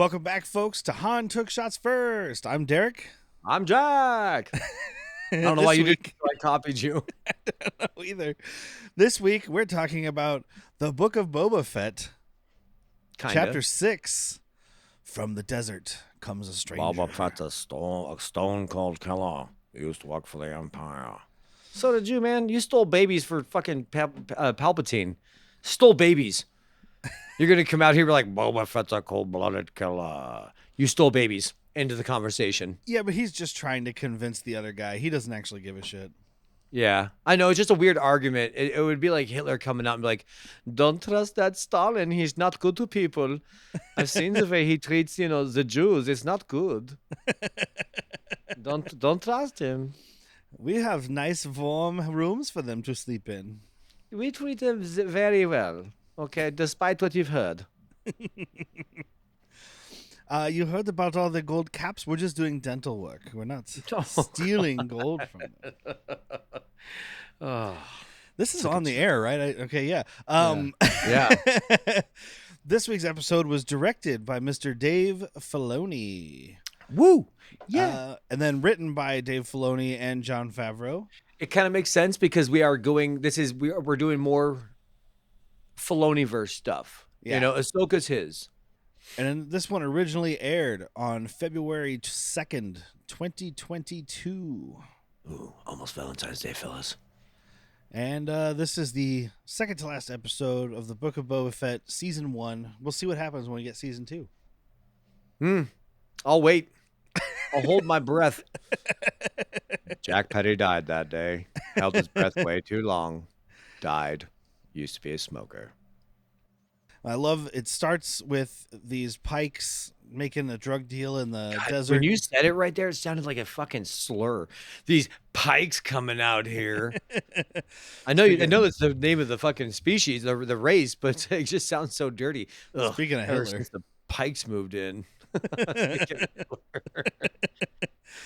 Welcome back, folks, to Han Took Shots First. I'm Derek. I'm Jack. I don't know why you didn't. I copied you. I don't know either. This week, we're talking about the Book of Boba Fett. Kinda. Chapter 6. From the desert comes a stranger. Boba Fett, a stone cold killer. He used to work for the Empire. So did you, man. You stole babies for fucking Palpatine. Stole babies. You're going to come out here and be like, Boba Fett's a cold-blooded killer. You stole babies into the conversation. Yeah, but he's just trying to convince the other guy. He doesn't actually give a shit. Yeah, I know. It's just a weird argument. It would be like Hitler coming out and be like, don't trust that Stalin. He's not good to people. I've seen the way he treats, the Jews. It's not good. Don't trust him. We have nice, warm rooms for them to sleep in. We treat them very well. Okay, despite what you've heard. You heard about all the gold caps? We're just doing dental work. We're not stealing gold from them. Oh, this is on the air, right? Okay, yeah. Yeah. This week's episode was directed by Mr. Dave Filoni. Woo! Yeah. And then written by Dave Filoni and Jon Favreau. It kind of makes sense because we're doing more Filoni-verse stuff. Yeah. Ahsoka's his. And then this one originally aired on February 2nd, 2022. Ooh, almost Valentine's Day, fellas. And this is the second to last episode of the Book of Boba Fett, Season 1. We'll see what happens when we get Season 2. I'll wait. I'll hold my breath. Jack Petty died that day. Held his breath way too long. Died. Used to be a smoker. I love it. Starts with these Pikes making a drug deal in the desert. When you said it right there, it sounded like a fucking slur. These Pikes coming out here. I know it's the name of the fucking species, the race, but it just sounds so dirty. Ugh, speaking of Hitler, since the Pikes moved in.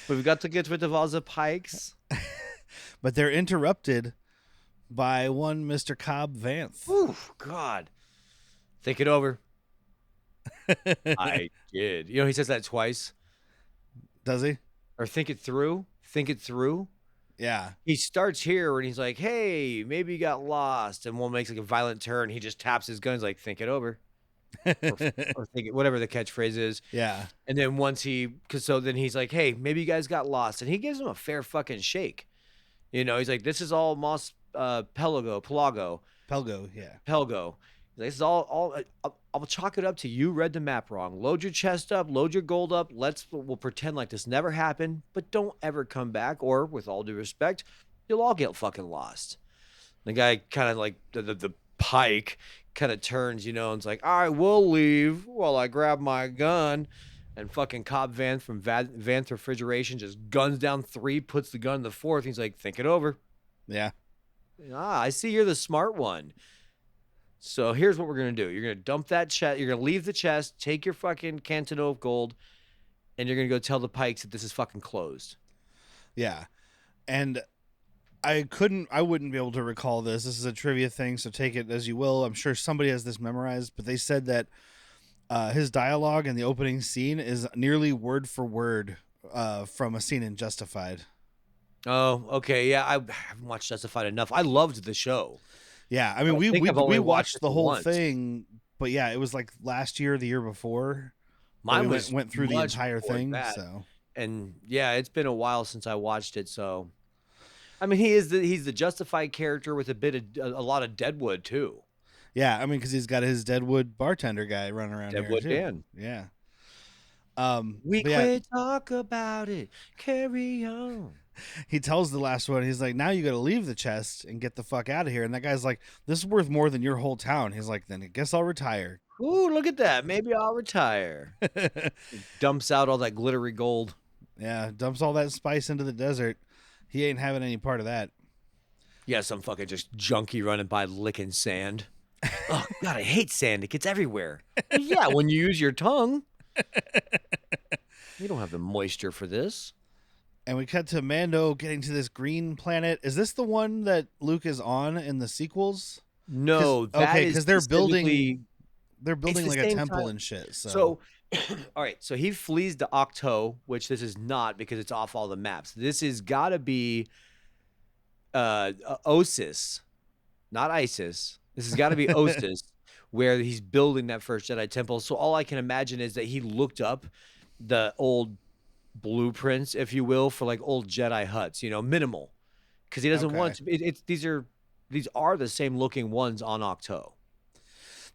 We've got to get rid of all the Pikes. But they're interrupted by one Mr. Cobb Vanth. Oh, God. Think it over. I did. He says that twice. Does he? Or think it through. Think it through. Yeah. He starts here and he's like, hey, maybe you got lost. And one makes like a violent turn. He just taps his gun. He's like, think it over. or think it, whatever the catchphrase is. Yeah. And then then he's like, hey, maybe you guys got lost. And he gives him a fair fucking shake. He's like, this is all Pelgo. Yeah. Pelgo. This is all. I'll chalk it up to you read the map wrong. Load your chest up, load your gold up. We'll pretend like this never happened, but don't ever come back. Or, with all due respect, you'll all get fucking lost. The guy kind of like the Pyke kind of turns, and it's like, all right, we'll leave while I grab my gun. And fucking Cobb Vanth from Vanth Refrigeration just guns down 3, puts the gun in the 4th. He's like, think it over. Yeah. I see you're the smart one. So here's what we're going to do. You're going to dump that chest. You're going to leave the chest, take your fucking Cantino of gold, and you're going to go tell the Pikes that this is fucking closed. Yeah. And I wouldn't be able to recall this. This is a trivia thing, so take it as you will. I'm sure somebody has this memorized, but they said that his dialogue in the opening scene is nearly word for word from a scene in Justified. Oh, okay. Yeah, I haven't watched Justified enough. I loved the show. Yeah, I mean, we watched the whole thing, but yeah, it was like last year, the year before. Mine went through the entire thing. So, and yeah, it's been a while since I watched it. So, I mean, he's the Justified character with a lot of Deadwood too. Yeah, I mean, because he's got his Deadwood bartender guy running around Deadwood here too. Dan. Yeah. We quit talk about it. Carry on. He tells the last one, he's like, now you got to leave the chest and get the fuck out of here. And that guy's like, this is worth more than your whole town. He's like, then I guess I'll retire. Ooh, look at that. Maybe I'll retire. Dumps out all that glittery gold. Yeah, dumps all that spice into the desert. He ain't having any part of that. Yeah, some fucking just junkie running by licking sand. Oh, God, I hate sand. It gets everywhere. Well, yeah, when you use your tongue. You don't have the moisture for this. And we cut to Mando getting to this green planet. Is this the one that Luke is on in the sequels? No, because they're building like a temple and shit. So All right, so he flees to Octo, which this is not because it's off all the maps. This has got to be Osis, not ISIS. This has got to be Osis, where he's building that first Jedi temple. So all I can imagine is that he looked up the old blueprints, if you will, for like old Jedi huts, minimal, because he doesn't want Okay. it to. These are the same looking ones on Octo,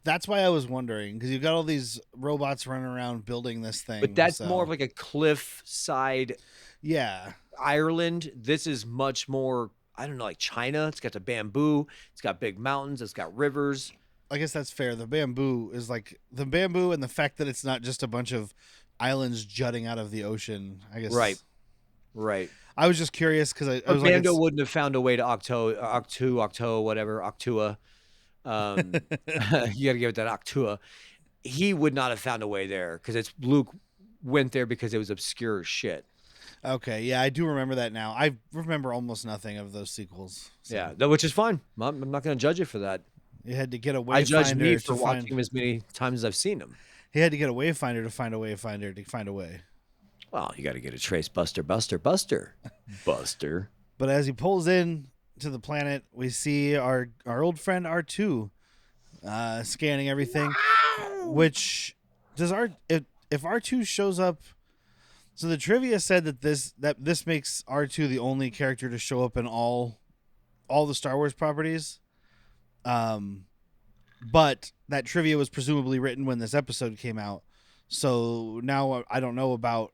That's why I was wondering, because you've got all these robots running around building this but thing. that's more of So like a cliff side yeah, Ireland. This is much more, I don't know, like China. It's got the bamboo. It's got big mountains. It's got rivers. I guess that's fair. The bamboo is like the bamboo, and the fact that it's not just a bunch of islands jutting out of the ocean. I guess. Right. I was just curious because I But was like, Bando it's. wouldn't have found a way to Octo, whatever, Octua. You got to give it that Octua. He would not have found a way there because it's Luke went there because it was obscure shit. Okay, yeah, I do remember that now. I remember almost nothing of those sequels. So. Yeah, which is fine. I'm not going to judge you for that. You had to get a I judge me wayfinder for to watching find. him as many times as I've seen him. He had to get a wayfinder to find a wayfinder to find a way. Well, you got to get a trace Buster. Buster. But as he pulls in to the planet, we see our old friend R2 scanning everything. Which does if R2 shows up? So the trivia said that this makes R2 the only character to show up in all the Star Wars properties. But that trivia was presumably written when this episode came out. So now I don't know about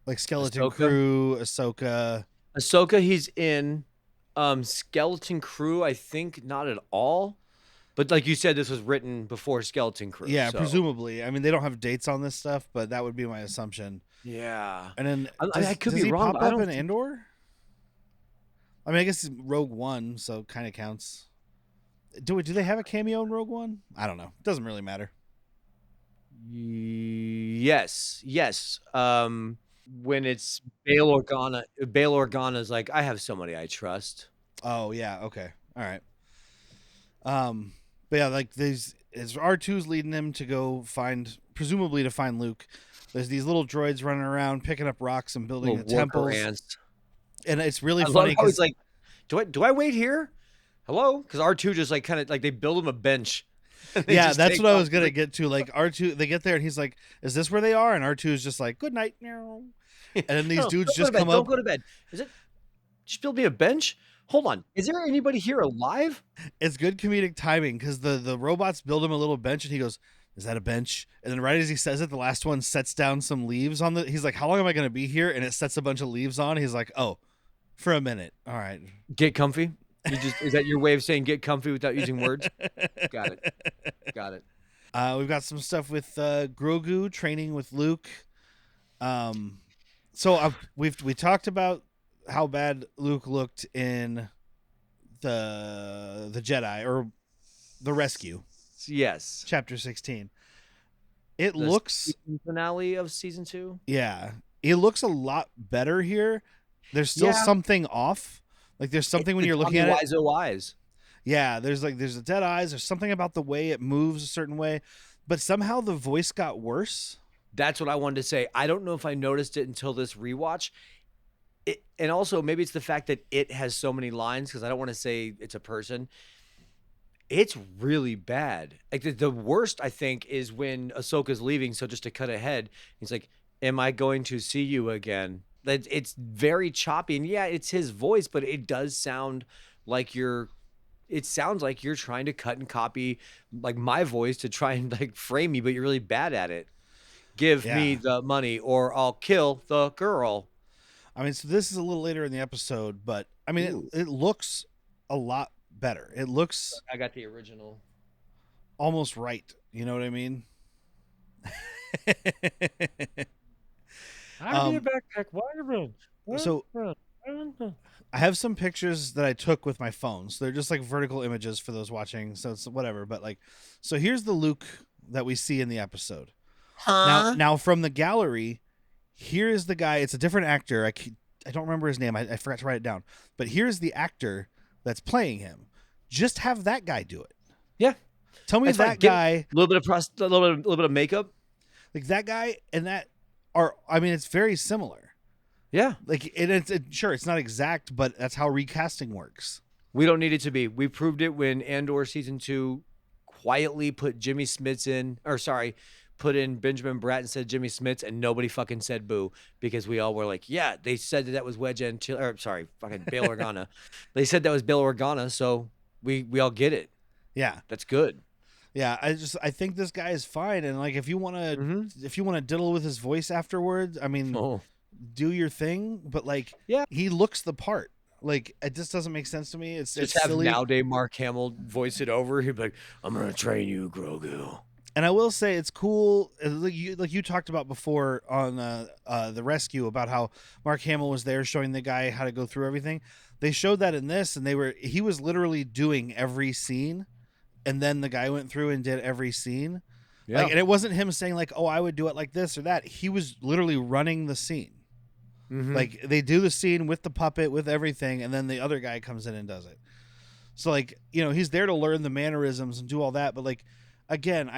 like Skeleton Ahsoka? Crew, Ahsoka. Ahsoka, he's in. Skeleton Crew, I think not at all. But like you said, this was written before Skeleton Crew. Yeah, so. presumably. I mean, they don't have dates on this stuff, but that would be my assumption. Yeah. And then I could does be he wrong. pop I up don't in think- Andor? I mean, I guess it's Rogue One, so kind of counts. Do they have a cameo in Rogue One? I don't know. Doesn't really matter. Yes. When it's Bail Organa's like, I have somebody I trust. Oh yeah, okay, all right. But yeah, like it's R2's leading him to go presumably to find Luke. There's these little droids running around picking up rocks and building Little temples. worker ants. And it's really I funny love how he's because like, do I wait here? Hello? Because R2 just like kind of like they build him a bench. yeah, that's what I was gonna get to. Like R2, they get there and he's like, "Is this where they are?" And R2 is just like, "Good night." And then these dudes just come up. Don't go to bed. Is it? Just build me a bench. Hold on. Is there anybody here alive? It's good comedic timing because the robots build him a little bench and he goes, "Is that a bench?" And then right as he says it, the last one sets down some leaves on the. He's like, "How long am I going to be here?" And it sets a bunch of leaves on. He's like, "Oh, for a minute. All right." Get comfy. Is that your way of saying get comfy without using words? Got it. We've got some stuff with Grogu training with Luke. So we talked about how bad Luke looked in the Jedi or the Rescue. Yes. Chapter 16. It The looks finale of season 2. Yeah, it looks a lot better here. There's still something off. Like there's something when you're looking at it. Eyes. Yeah, there's the dead eyes. There's something about the way it moves a certain way, but somehow the voice got worse. That's what I wanted to say. I don't know if I noticed it until this rewatch. And also maybe it's the fact that it has so many lines because I don't want to say it's a person. It's really bad. Like the worst I think is when Ahsoka's leaving. So just to cut ahead, he's like, "Am I going to see you again?" It's very choppy, and yeah, it's his voice, but it does sound like it sounds like you're trying to cut and copy like my voice to try and like frame me, but you're really bad at it. Give me the money or I'll kill the girl. I mean, so this is a little later in the episode, but I mean, it looks a lot better. It looks I got the original. Almost right. You know what I mean? I need a backpack. Watermelon. So I have some pictures that I took with my phone. So they're just like vertical images for those watching. So it's whatever. But like, so here's the Luke that we see in the episode. Now from the gallery, here is the guy. It's a different actor. I don't remember his name. I forgot to write it down. But here's the actor that's playing him. Just have that guy do it. Yeah. Tell me That's fine. that guy, A little bit of a little bit of makeup. like that guy and that are, I mean, it's very similar. Yeah. Like it's sure it's not exact, but that's how recasting works. We don't need it to be. We proved it when Andor season 2 quietly put Jimmy Smits in, or sorry, put in Benjamin Bratt and said Jimmy Smits, and nobody fucking said boo because we all were like, yeah, they said that was Wedge and fucking Bail Organa. They said that was Bail Organa, so we all get it. Yeah, That's good. yeah. I think this guy is fine, and like if you want to diddle with his voice afterwards, I mean, do your thing. But like, yeah, he looks the part. Like it just doesn't make sense to me. It's have silly. nowadays Mark Hamill voice it over. He'd be like, "I'm gonna train you, Grogu." And I will say it's cool, like you talked about before on the rescue about how Mark Hamill was there showing the guy how to go through everything. They showed that in this, and he was literally doing every scene, and then the guy went through and did every scene. Yeah. Like, and it wasn't him saying like, "Oh, I would do it like this or that." He was literally running the scene. Mm-hmm. Like they do the scene with the puppet, with everything, and then the other guy comes in and does it. So like, he's there to learn the mannerisms and do all that. But like, again,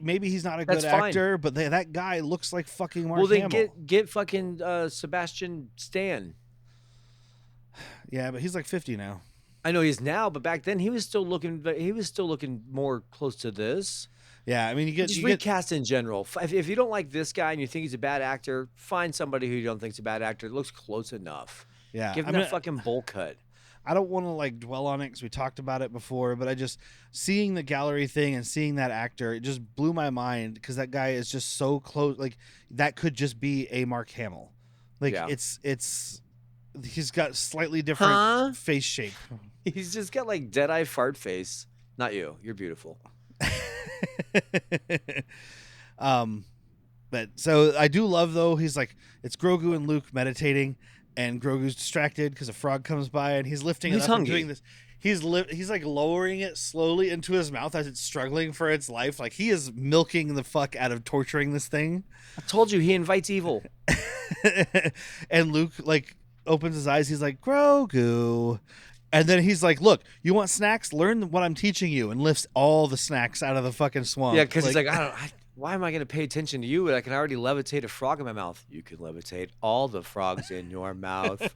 maybe he's not a good actor, but that guy looks like fucking Mark Hamill. Well, then get fucking Sebastian Stan. Yeah, but he's like 50 now. I know he's now, but back then he was still looking more close to this. Yeah, I mean, you recast in general. If you don't like this guy and you think he's a bad actor, find somebody who you don't think is a bad actor. It looks close enough. Yeah, give him that fucking bowl cut. I don't want to like dwell on it because we talked about it before, but I just seeing the gallery thing and seeing that actor, it just blew my mind because that guy is just so close. Like that could just be a Mark Hamill. Like he's got slightly different face shape. He's just got like dead-eye fart face. Not you. You're beautiful. But so I do love though. He's like, it's Grogu and Luke meditating, and Grogu's distracted because a frog comes by, and he's lifting it up and doing this. He's like lowering it slowly into his mouth as it's struggling for its life. Like he is milking the fuck out of torturing this thing. I told you he invites evil. And Luke like opens his eyes. He's like, Grogu. And then he's like, look, you want snacks? Learn what I'm teaching you, and lifts all the snacks out of the fucking swamp. Yeah, because he's like, why am I going to pay attention to you when I can already levitate a frog in my mouth? You can levitate all the frogs in your mouth.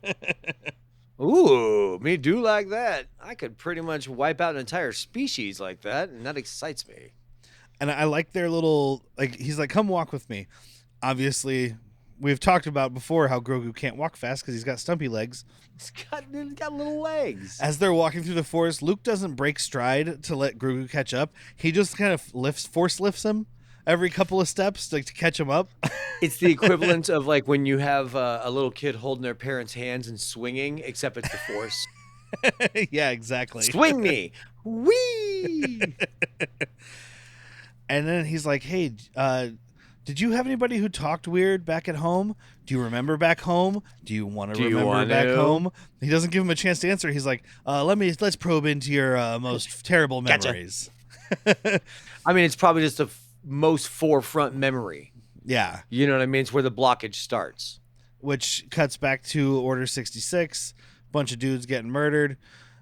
Ooh, me do like that. I could pretty much wipe out an entire species like that, and that excites me. And I like their little, like, he's like, come walk with me. Obviously, we've talked about before how Grogu can't walk fast because he's got stumpy legs. He's got little legs. As they're walking through the forest, Luke doesn't break stride to let Grogu catch up. He just kind of force lifts him every couple of steps to catch him up. It's the equivalent of like when you have a little kid holding their parents' hands and swinging, except it's the force. Yeah, exactly. Swing me. Whee! And then he's like, hey, did you have anybody who talked weird back at home? Do you remember back home? Do you want to remember back home? He doesn't give him a chance to answer. He's like, let's probe into your most terrible memories. I mean, it's probably just the most forefront memory. Yeah. You know what I mean? It's where the blockage starts. Which cuts back to Order 66. Bunch of dudes getting murdered.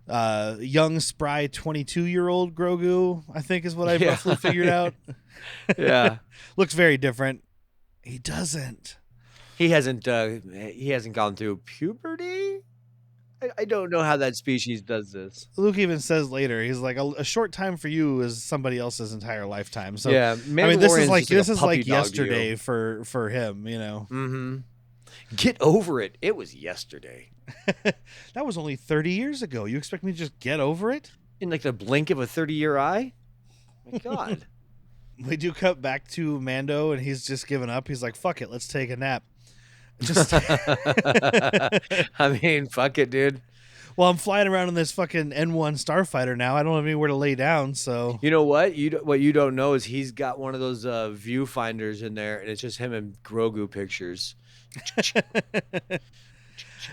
Young, spry 22-year-old Grogu, I think is what I roughly figured out. Yeah. Looks very different. He doesn't. He hasn't gone through puberty? I don't know how that species does this. Luke even says later, he's like, a short time for you is somebody else's entire lifetime. So yeah, I mean, this is like yesterday for him, you know. Mm-hmm. Get over it. It was yesterday. That was only 30 years ago. You expect me to just get over it? In like the blink of a 30-year eye? My God. We do cut back to Mando, and he's just given up. He's like, fuck it, let's take a nap. Just I mean, fuck it, dude. Well, I'm flying around in this fucking N1 starfighter now. I don't have anywhere to lay down, so... You know what? What you don't know is he's got one of those viewfinders in there, and it's just him and Grogu pictures.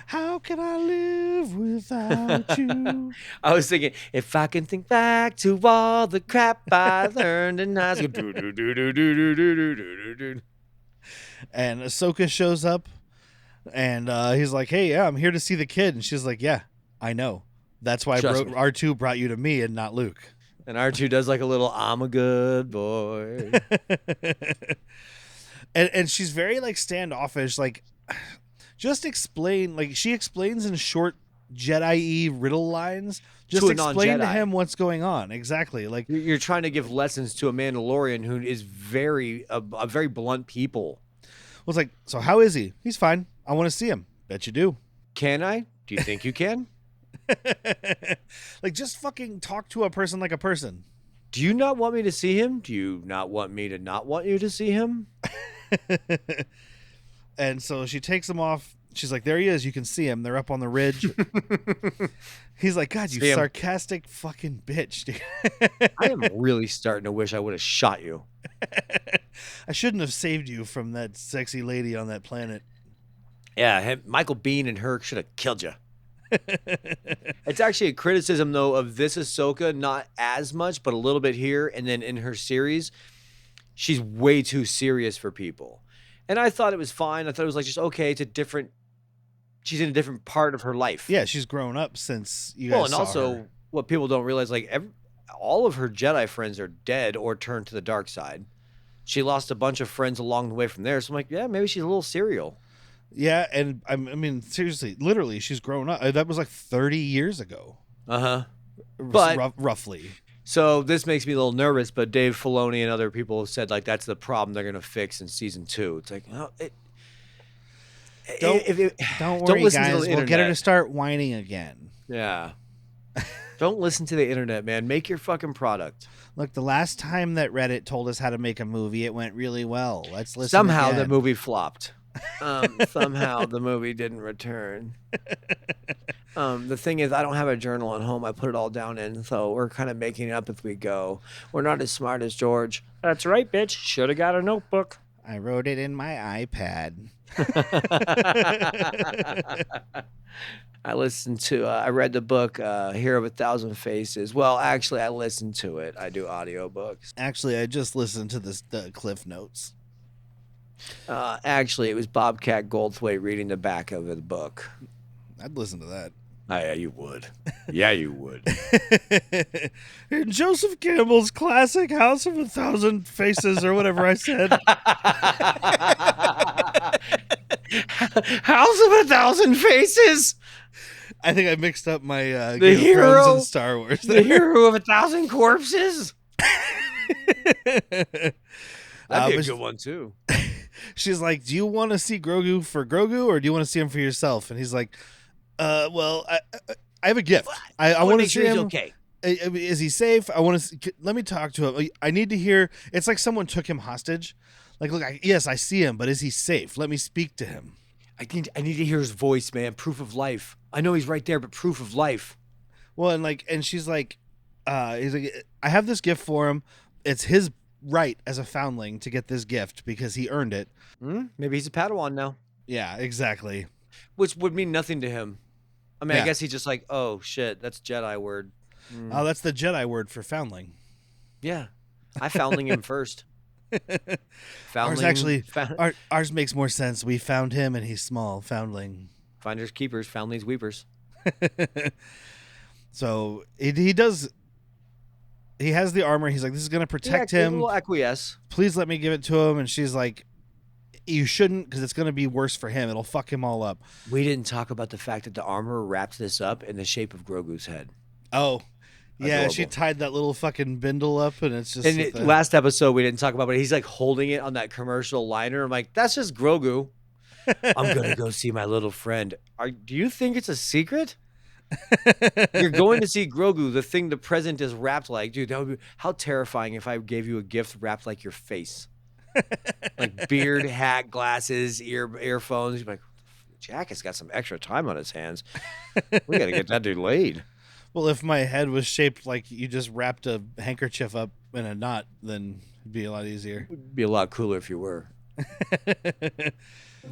How can I live without you? I was thinking, if I can think back to all the crap I learned in high school. And Ahsoka shows up, and he's like, hey, yeah, I'm here to see the kid. And she's like, yeah, I know. That's why R2 brought you to me and not Luke. And R2 does like a little, I'm a good boy. and she's very like standoffish. Like, just explain. Like, she explains in short Jedi-y riddle lines. Just To a explain to non-Jedi. him what's going on. Exactly. Like, You're trying to give lessons to a Mandalorian who is a very blunt people. well, it's like, so how is he? He's fine. I want to see him. Bet you do. Can I? Do you think you can? Like, just fucking talk to a person like a person. Do you not want me to see him? Do you not want me to not want you to see him? And so she takes him off. She's like, there he is. You can see him. They're up on the ridge. He's like, God, you See him. sarcastic fucking bitch, dude. I am really starting to wish I would have shot you. I shouldn't have saved you from that sexy lady on that planet. Yeah, Michael Biehn and her should have killed you. It's actually a criticism, though, of this Ahsoka, not as much, but a little bit here. And then in her series, she's way too serious for people. And I thought it was fine. I thought it was like just okay. She's in a different part of her life. Yeah, she's grown up since you guys Well, and saw also her. what people don't realize, like all of her Jedi friends are dead or turned to the dark side. She lost a bunch of friends along the way from there. So I'm like, yeah, maybe she's a little serial. Yeah, and I mean, seriously, literally, she's grown up. That was like 30 years ago. Uh-huh. But roughly. So this makes me a little nervous, but Dave Filoni and other people have said like that's the problem they're going to fix in season 2. It's like, no, Don't worry, listen to guys. the We'll get her to internet. start whining again. Yeah. Don't listen to the internet, man. Make your fucking product. Look, the last time that Reddit told us how to make a movie, it went really well. Let's listen. Somehow again. the movie flopped. Somehow the movie didn't return. The thing is, I don't have a journal at home. I put it all down in, so we're kind of making it up as we go. We're not as smart as George. That's right, bitch. Should have got a notebook. I wrote it in my iPad. I read the book, Hero of a Thousand Faces. Well, actually, I listened to it. I do audiobooks. Actually, I just listened to the Cliff Notes. Actually, it was Bobcat Goldthwait reading the back of the book. I'd listen to that. Oh, yeah, you would. Yeah, you would. In Joseph Campbell's classic House of a Thousand Faces, or whatever I said. House of a Thousand Faces. I think I mixed up my The Game of hero- Thrones and Star Wars. The hero of a thousand corpses. That'd be a but good one, too. She's like, do you want to see Grogu for Grogu, or do you want to see him for yourself? And he's like, well, I have a gift. I want to see him. Okay. Is he safe? I want to. Let me talk to him. I need to hear. It's like someone took him hostage. Like, look, yes, I see him, but is he safe? Let me speak to him. I need to hear his voice, man. Proof of life. I know he's right there, but proof of life. Well, and she's like, he's like, I have this gift for him. It's his right as a foundling to get this gift because he earned it. Maybe he's a Padawan now. Yeah, exactly. Which would mean nothing to him. I mean, Yeah. I guess he's just like, oh, shit, that's Jedi word. Oh, that's the Jedi word for foundling. Yeah. I foundling him first. Ours makes more sense. We found him and he's small. Foundling. Finders keepers, foundlings weepers. So he does. He has the armor. He's like, this is going to protect A him. little acquiesce. Please let me give it to him. And she's like, you shouldn't, because it's going to be worse for him. It'll fuck him all up. We didn't talk about the fact that the armor wraps this up in the shape of Grogu's head. Oh, yeah. Adorable. She tied that little fucking bindle up, and it's just. And last episode we didn't talk about, but he's like holding it on that commercial liner. I'm like, that's just Grogu. I'm gonna go see my little friend. Do you think it's a secret? You're going to see Grogu, the thing the present is wrapped like. Dude, that would be how terrifying if I gave you a gift wrapped like your face. Like beard, hat, glasses, earphones. You're like, Jack has got some extra time on his hands. We gotta get that dude laid. Well, if my head was shaped like you just wrapped a handkerchief up in a knot, then it'd be a lot easier. It'd be a lot cooler if you were.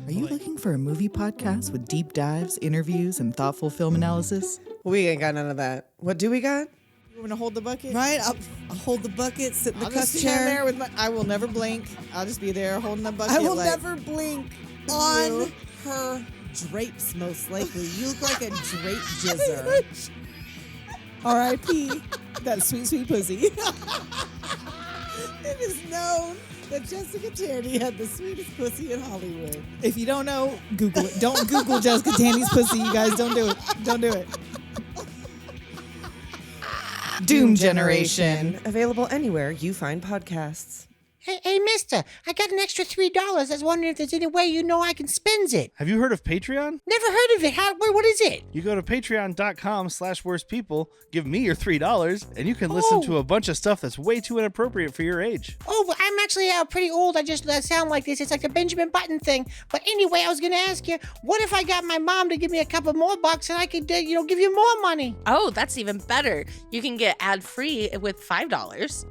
Are you looking for a movie podcast with deep dives, interviews, and thoughtful film analysis? We ain't got none of that. What do we got? You want to hold the bucket? Right? I'll hold the bucket, sit in the I'll cup just stand chair. there with my. I will never blink. I'll just be there holding the bucket. I will like, never blink on her drapes, most likely. You look like a drape jizzer. R.I.P. That sweet, sweet pussy. It is known that Jessica Tandy had the sweetest pussy in Hollywood. If you don't know, Google it. Don't Google Jessica Tandy's pussy, you guys. Don't do it. Don't do it. Doom Generation. Available anywhere you find podcasts. Hey, mister, I got an extra $3. I was wondering if there's any way you know I can spend it. Have you heard of Patreon? Never heard of it. What is it? You go to patreon.com/worstpeople, give me your $3, and you can listen to a bunch of stuff that's way too inappropriate for your age. Oh, well, I'm actually pretty old. I just sound like this. It's like the Benjamin Button thing. But anyway, I was going to ask you, what if I got my mom to give me a couple more bucks and I could, give you more money? Oh, that's even better. You can get ad-free with $5. $5?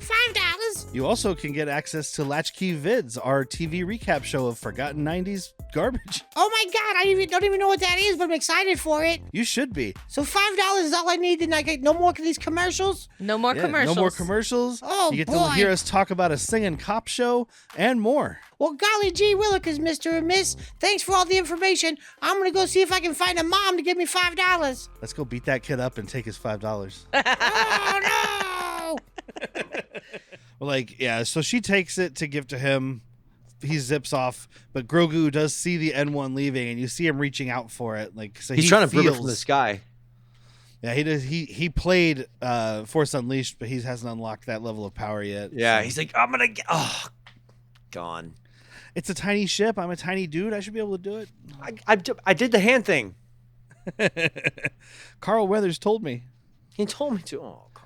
You also can get access to Latchkey Vids, our TV recap show of forgotten 90s garbage. Oh my God, I don't even know what that is, but I'm excited for it. You should be. So $5 is all I need, and I get no more of these commercials? No more commercials. No more commercials. Oh, you get boy. to hear us talk about a singing cop show and more. Well, golly gee willikers, Mr. and Miss. Thanks for all the information. I'm going to go see if I can find a mom to give me $5. Let's go beat that kid up and take his $5. Oh, no! So she takes it to give to him. He zips off, but Grogu does see the N1 leaving, and you see him reaching out for it. So He's trying to flip it from the sky. Yeah, he does. He played Force Unleashed, but he hasn't unlocked that level of power yet. Yeah, so. he's like, I'm gonna get gone. It's a tiny ship. I'm a tiny dude. I should be able to do it. I did the hand thing. Carl Weathers told me. He told me to. Oh, Carl.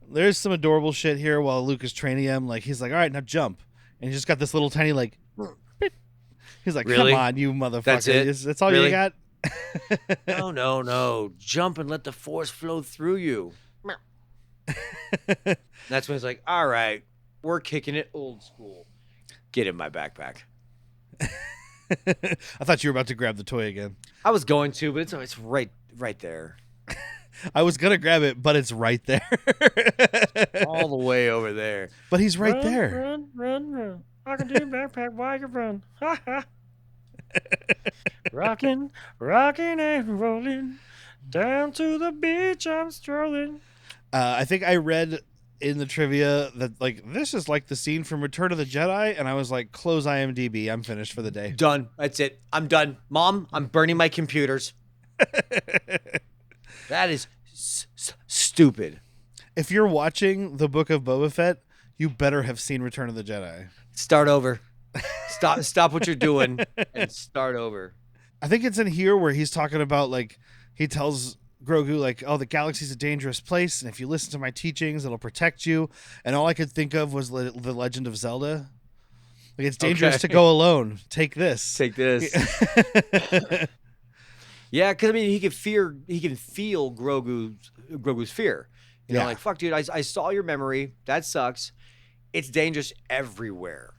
There's some adorable shit here while Luke is training him. He's like, all right, now jump. And he's just got this little tiny, he's like, Really? come on, you motherfucker. That's it? That's all Really? you got? No. Jump and let the force flow through you. That's when he's like, all right, we're kicking it old school. Get in my backpack. I thought you were about to grab the toy again. I was going to, but it's right there. I was going to grab it, but it's right there. All the way over there. But he's right Run, there. Run. I can do your backpack while I can run. Ha ha. Rocking and rolling. Down to the beach I'm strolling. I think I read in the trivia that this is like the scene from Return of the Jedi, and I was like, close IMDb. I'm finished for the day. Done. That's it. I'm done. Mom, I'm burning my computers. That is stupid. If you're watching the Book of Boba Fett, you better have seen Return of the Jedi. Start over. Stop what you're doing and start over. I think it's in here where he's talking about he tells Grogu oh, the galaxy's a dangerous place, and if you listen to my teachings, it'll protect you. And all I could think of was the Legend of Zelda. It's dangerous to go alone. Take this. Take this. Yeah, because he can feel Grogu's fear. You know, fuck, dude, I saw your memory. That sucks. It's dangerous everywhere.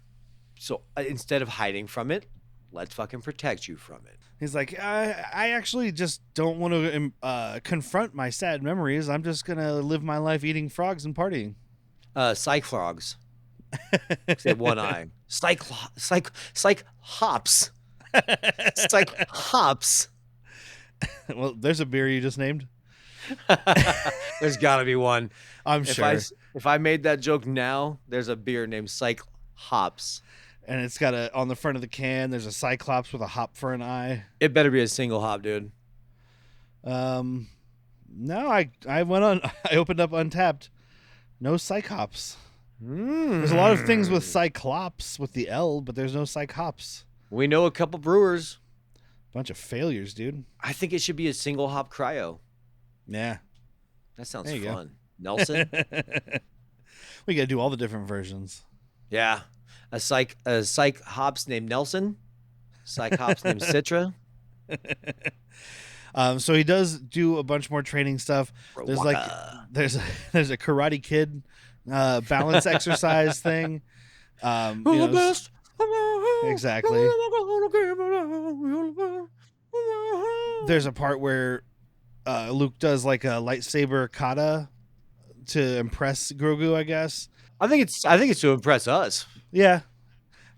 So instead of hiding from it, let's fucking protect you from it. He's like, I actually just don't want to confront my sad memories. I'm just going to live my life eating frogs and partying. Psych frogs. Say one eye. Psych hops. Psych hops. Well, there's a beer you just named. There's got to be one. I'm sure. If I made that joke now, there's a beer named Psych Hops. And it's got on the front of the can, there's a Cyclops with a hop for an eye. It better be a single hop, dude. No, I went on. I opened up Untapped. No Cyclops. There's a lot of things with Cyclops with the L, but there's no Cyclops. We know a couple brewers. Bunch of failures, dude. I think it should be a single hop cryo. Yeah. That sounds There you fun. Nelson? We got to do all the different versions. Yeah. A psych hops named Nelson. Psych hops named Citra. So he does do a bunch more training stuff. There's there's a Karate Kid balance exercise thing. Best. Exactly. There's a part where Luke does a lightsaber kata to impress Grogu, I guess. I think it's to impress us. Yeah.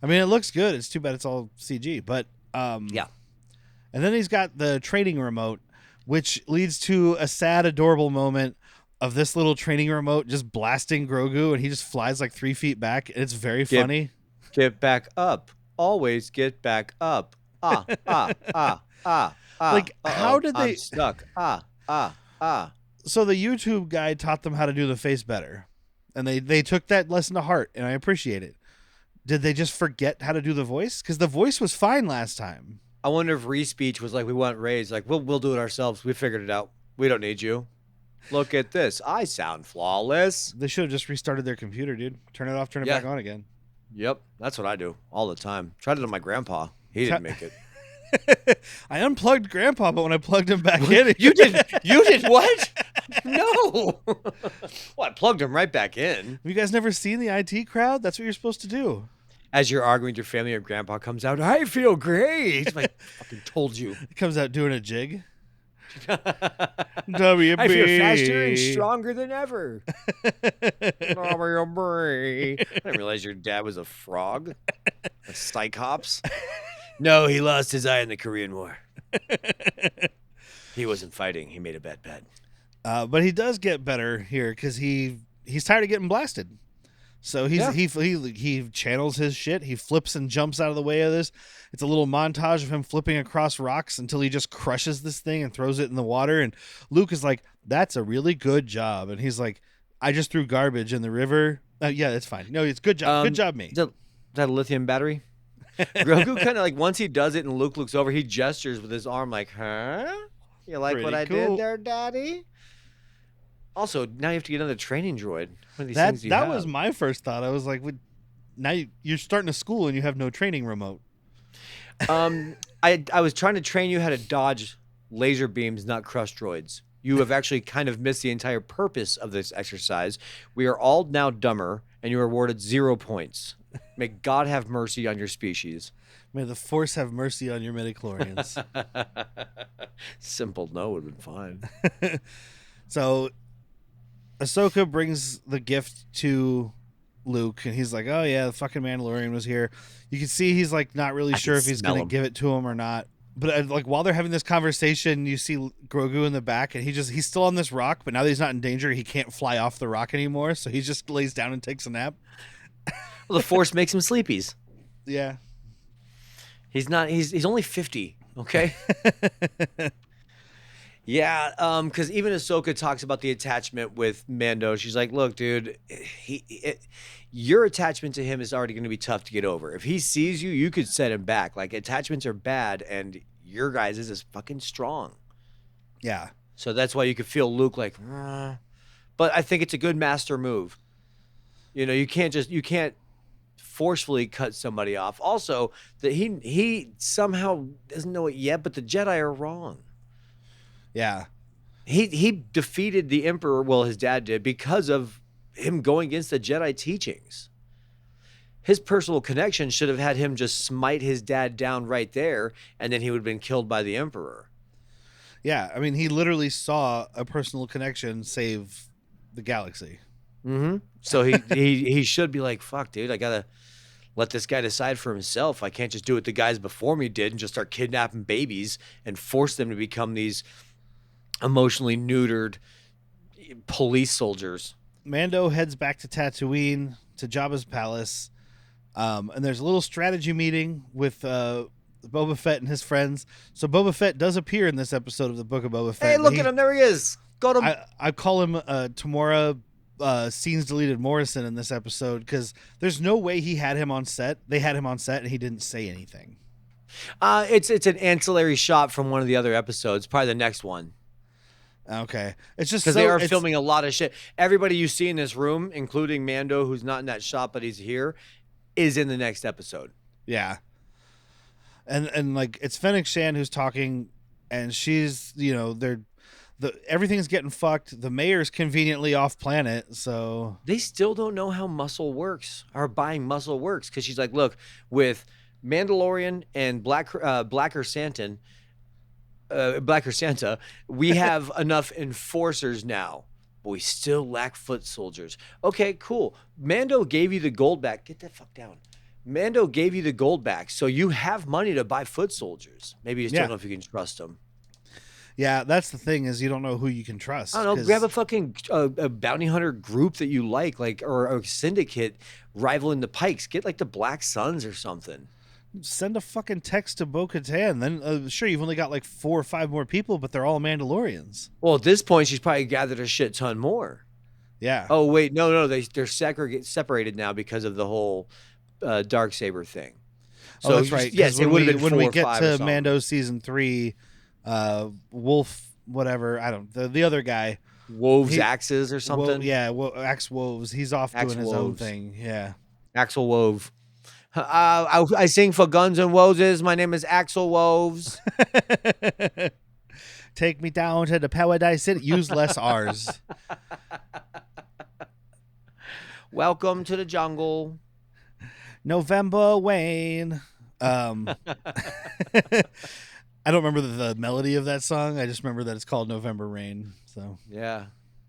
I mean, it looks good. It's too bad it's all CG, but yeah. And then he's got the training remote, which leads to a sad, adorable moment of this little training remote just blasting Grogu, and he just flies like 3 feet back, and it's very funny. Get back up. Always get back up. Like, how did they? I'm stuck. So the YouTube guy taught them how to do the face better, and they took that lesson to heart, and I appreciate it. Did they just forget how to do the voice? Because the voice was fine last time. I wonder if re-speech was like, we want raised. Like, we'll do it ourselves. We figured it out. We don't need you. Look at this. I sound flawless. They should have just restarted their computer, dude. Turn it off, turn it back on again. Yep, that's what I do all the time. Tried it on my grandpa. He didn't make it. I unplugged Grandpa, but when I plugged him back in, You did what? No. Well, I plugged him right back in. Have you guys never seen the IT crowd? That's what you're supposed to do. As you're arguing with your family, your grandpa comes out. I feel great. I fucking told you. He comes out doing a jig. WB. I feel faster and stronger than ever. WB. I didn't realize your dad was a frog. A Cyclops. No, he lost his eye in the Korean War. He wasn't fighting. He made a bad bet. But he does get better here because he's tired of getting blasted. So he channels his shit. He flips and jumps out of the way of this. It's a little montage of him flipping across rocks until he just crushes this thing and throws it in the water. And Luke is like, "That's a really good job." And he's like, "I just threw garbage in the river." Yeah, it's fine. No, it's good job. Good job, me. Is that a lithium battery? Grogu kind of like, once he does it and Luke looks over, he gestures with his arm like, huh? You like what I did there, Daddy? Also, now you have to get another training droid. One of these things you that have. was my first thought. I was like, now you're starting a school and you have no training remote. I was trying to train you how to dodge laser beams, not crush droids. You have actually kind of missed the entire purpose of this exercise. We are all now dumber, and you are awarded 0 points. May God have mercy on your species. May the Force have mercy on your midichlorians. Simple no would have been fine. So Ahsoka brings the gift to Luke, and he's like, "Oh yeah, the fucking Mandalorian was here." You can see he's like not really sure if he's gonna give it to him or not. But like while they're having this conversation, you see Grogu in the back, and he's still on this rock. But now that he's not in danger, he can't fly off the rock anymore. So he just lays down and takes a nap. Well, the Force makes him sleepies. Yeah, he's not. He's only 50. Okay. Yeah, because even Ahsoka talks about the attachment with Mando. She's like, "Look, dude, your attachment to him is already going to be tough to get over. If he sees you, you could set him back. Like, attachments are bad, and your guys is fucking strong." Yeah. So that's why you could feel Luke like, but I think it's a good master move. You know, you can't forcefully cut somebody off. Also, that he somehow doesn't know it yet, but the Jedi are wrong. Yeah. He defeated the Emperor, well, his dad did, because of him going against the Jedi teachings. His personal connection should have had him just smite his dad down right there, and then he would have been killed by the Emperor. Yeah, I mean, he literally saw a personal connection save the galaxy. Mm-hmm. So he should be like, "Fuck, dude, I gotta let this guy decide for himself. I can't just do what the guys before me did and just start kidnapping babies and force them to become these emotionally neutered police soldiers." Mando heads back to Tatooine, to Jabba's palace, and there's a little strategy meeting with Boba Fett and his friends. So Boba Fett does appear in this episode of the Book of Boba Fett. Hey, look at him. There he is. Got him. I call him Tamora scenes deleted Morrison in this episode, because there's no way he had him on set. They had him on set and he didn't say anything. It's an ancillary shot from one of the other episodes, probably the next one. Okay. It's just because they are filming a lot of shit. Everybody you see in this room, including Mando, who's not in that shot but he's here, is in the next episode. Yeah. And like, it's Fennec Shan who's talking, and she's, you know, everything's getting fucked. The mayor's conveniently off planet, so they still don't know how muscle works, or buying muscle works, because she's like, "Look, with Mandalorian and Blacker Santa, we have enough enforcers now, but we still lack foot soldiers." Okay, cool. Mando gave you the gold back. Get that fuck down. Mando gave you the gold back, so you have money to buy foot soldiers. Maybe you just don't know if you can trust them. Yeah, that's the thing is you don't know who you can trust. I don't know. 'cause- Grab a fucking a bounty hunter group that you like or a syndicate rivaling the Pikes. Get like the Black Suns or something. Send a fucking text to Bo-Katan. Then sure, you've only got like 4 or 5 more people, but they're all Mandalorians. Well, at this point, she's probably gathered a shit ton more. Yeah. Oh wait, no, they're separated now because of the whole Darksaber thing. So that's right. Yes, when it would have been when 4 we or get 5 to or something. Mando season 3, Wolf, whatever, I don't. The other guy, Woves he- axes or something. Axe Wolves. He's off Axe doing his own Woves. thing. Yeah. Axel Wove. I sing for Guns and Roses. My name is Axel Woves. Take me down to the Paradise City. Use less R's. Welcome to the jungle. November Wayne. I don't remember the melody of that song. I just remember that it's called November Rain. So Yeah.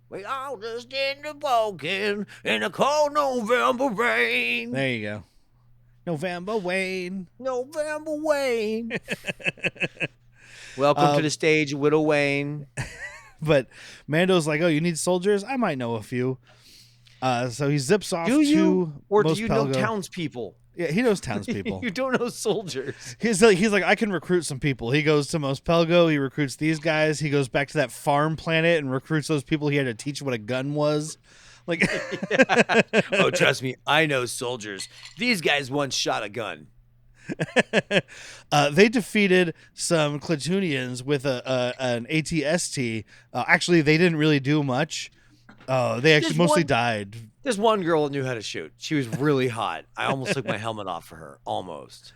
We all just in the broken in the cold November rain. there you go. November Wayne. November Wayne. Welcome to the stage, Widow Wayne. But Mando's like, oh, you need soldiers? I might know a few. So he zips off Do to you? Or do Mos you know Pelgo. townspeople? Yeah, he knows townspeople. You don't know soldiers. He's like, I can recruit some people. He goes to Mos Pelgo. He recruits these guys. He goes back to that farm planet and recruits those people he had to teach what a gun was. Like, Oh, trust me, I know soldiers. These guys once shot a gun. they defeated some Clatoonians with an ATST. Actually, they didn't really do much. They actually Just mostly one- died. There's one girl that knew how to shoot. She was really hot. I almost took my helmet off for her. Almost.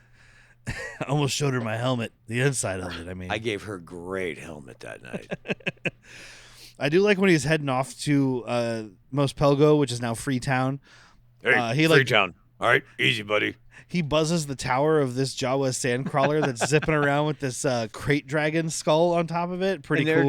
I almost showed her my helmet, the inside of it. I mean, I gave her a great helmet that night. I do like when he's heading off to Mos Pelgo, which is now Freetown. He like Freetown. All right, easy, buddy. he buzzes the tower of this Jawa sandcrawler that's zipping around with this crate dragon skull on top of it. Pretty And they're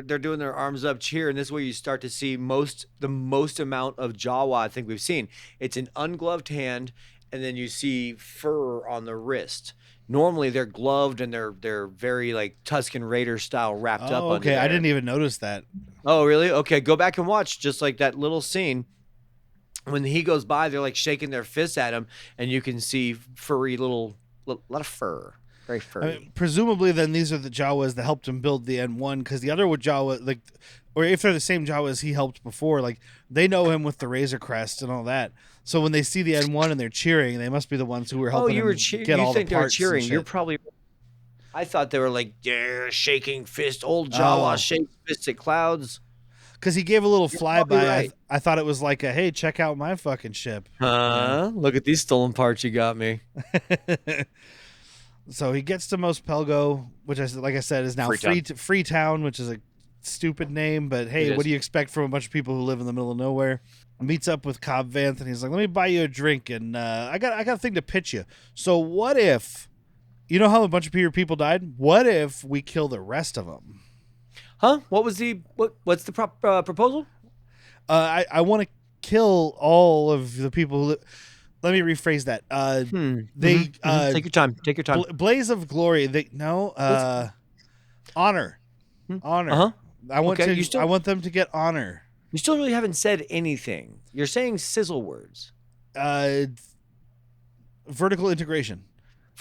cool. doing their arms up cheer, and this is where you start to see the most amount of Jawa I think we've seen. It's an ungloved hand, and then you see fur on the wrist. Normally they're gloved and they're very like Tusken Raider style wrapped up. Oh, under okay. I there. didn't even notice that. Oh, really? Okay, go back and watch just like that little scene. When he goes by, they're like shaking their fists at him, and you can see furry lot of fur, very furry. I mean, presumably, then these are the Jawas that helped him build the N1, because the other Jawa, like, or if they're the same Jawas he helped before, like they know him with the Razor Crest and all that. So when they see the N1 and they're cheering, they must be the ones who were helping him get all you think the they were parts. cheering? And You're shit. probably. I thought they were like, yeah, shaking fist, old Jawa, Oh. shake fist at clouds. Because he gave a little probably flyby. right. I thought it was like a, hey, check out my fucking ship. Look at these stolen parts you got me. So he gets to Mos Pelgo, which, like I said, is now Freetown, which is a stupid name. But hey, It what is. do you expect from a bunch of people who live in the middle of nowhere? Meets up with Cobb Vanth, and he's like, let me buy you a drink. And I got a thing to pitch you. So what if, you know how a bunch of your people died? What if we kill the rest of them? Huh? What's the proposal? I want to kill all of the people who let me rephrase that. They Take your time. Take your time. Blaze of Glory. Honor. Honor. Uh-huh. I want Okay, I want them to get honor. You still really haven't said anything. You're saying sizzle words. Vertical integration.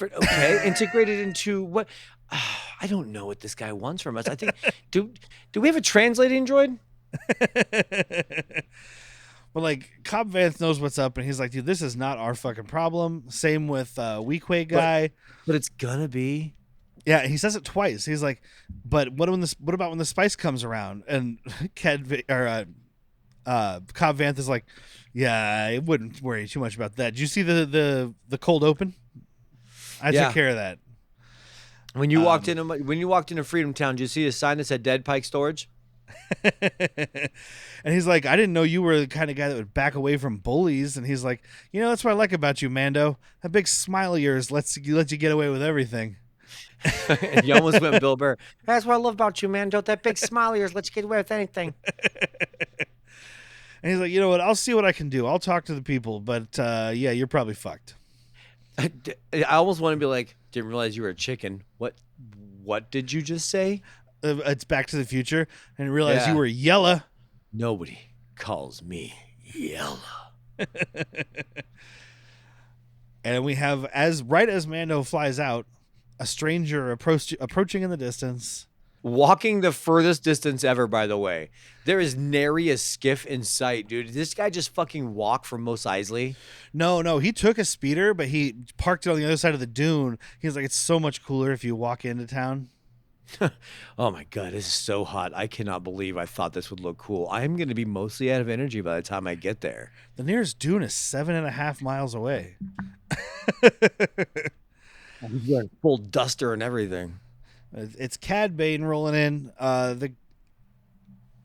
Okay, integrated into what? I don't know what this guy wants from us. I think do we have a translating droid? Well, like Cobb Vanth knows what's up, and he's like, dude, this is not our fucking problem. Same with Weequay guy. But it's gonna be. Yeah, he says it twice. He's like, but what about when the spice comes around? And Cobb Vanth is like, yeah, I wouldn't worry too much about that. Did you see the cold open? I Yeah. took care of that. When you walked into Freedom Town, did you see a sign that said "Dead Pike Storage"? And he's like, I didn't know you were the kind of guy that would back away from bullies. And he's like, you know, that's what I like about you, Mando. That big smile of yours lets you get away with everything. And you almost went Bill Burr. That's what I love about you, man. Don't that big smile of yours let you get away with anything. And he's like, you know what? I'll see what I can do. I'll talk to the people. But yeah, you're probably fucked. I almost want to be like, didn't realize you were a chicken. What did you just say? it's Back to the Future, and realize Yeah. you were yellow. Nobody calls me yellow. And we have, as Mando flies out, a stranger approaching in the distance. Walking the furthest distance ever, by the way. There is nary a skiff in sight, dude. Did this guy just fucking walk from Mos Eisley? No, he took a speeder, but he parked it on the other side of the dune. He's like, it's so much cooler if you walk into town. Oh my God, this is so hot. I cannot believe I thought this would look cool. I am going to be mostly out of energy by the time I get there. The nearest dune is 7.5 miles away. Full duster and everything. It's Cad Bane rolling in.